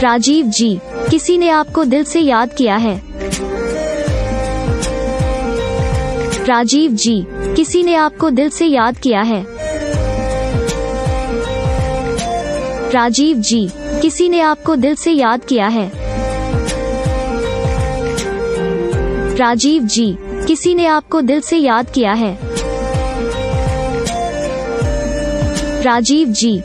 राजीव जी, किसी ने आपको दिल से याद किया है। राजीव जी, किसी ने आपको दिल से याद किया है। राजीव जी, किसी ने आपको दिल से याद किया है। राजीव जी, किसी ने आपको दिल से याद किया है। राजीव जी।